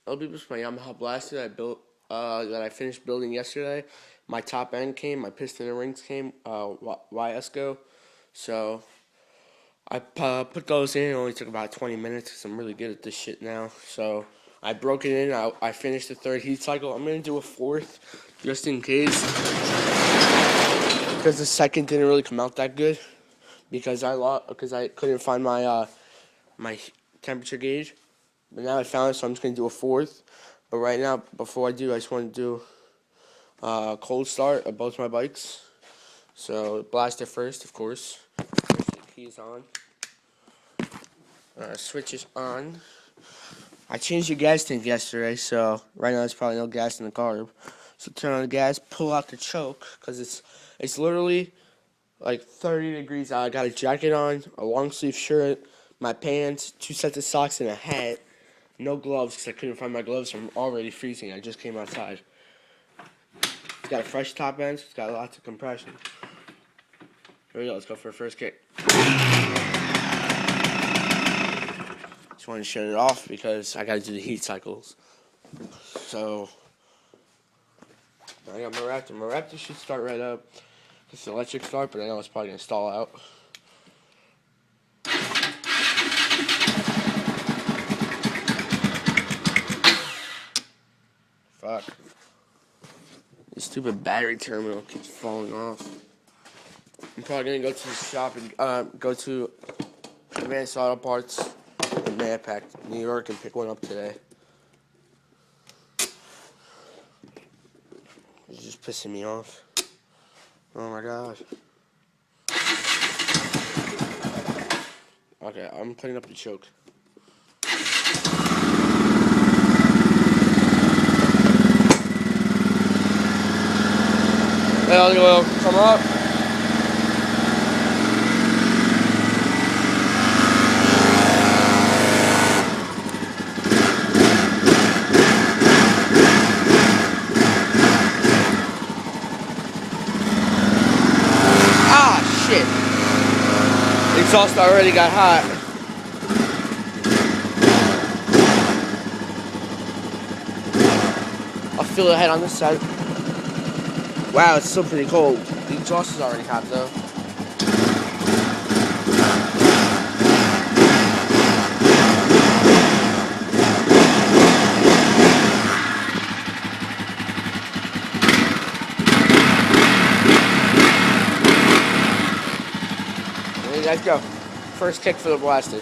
LB was my Yamaha blaster that I built, that I finished building yesterday. My top end came, my piston and rings came, YSCO. So I put those in. It only took about 20 minutes because I'm really good at this shit now. So I broke it in. I finished the third heat cycle. I'm gonna do a fourth just in case, because the second didn't really come out that good because I couldn't find my temperature gauge. But now I found it, so I'm just gonna do a fourth. But right now, before I do, I just want to do cold start of both my bikes. So blaster first, of course. Keys on. Switch is on. I changed the gas tank yesterday, so right now there's probably no gas in the carb. So turn on the gas, pull out the choke, because it's literally like 30 degrees out. I got a jacket on, a long sleeve shirt, my pants, 2 sets of socks, and a hat. No gloves because I couldn't find my gloves. I'm already freezing. I just came outside. It's got a fresh top end. So it's got lots of compression. Here we go. Let's go for a first kick. Just want to shut it off because I got to do the heat cycles. So I got my Raptor. My Raptor should start right up. It's an electric start, but I know it's probably going to stall out. Fuck. This stupid battery terminal keeps falling off. I'm probably going to go to the shop and go to Advanced Auto Parts in Mayapack, New York, and pick one up today. It's just pissing me off. Oh my gosh. Okay, I'm putting up the choke. There you go, come up. Ah, shit. The exhaust already got hot. I'll feel the head on this side. Wow, it's still pretty cold. The exhaust is already hot though. There you guys go. First kick for the blaster.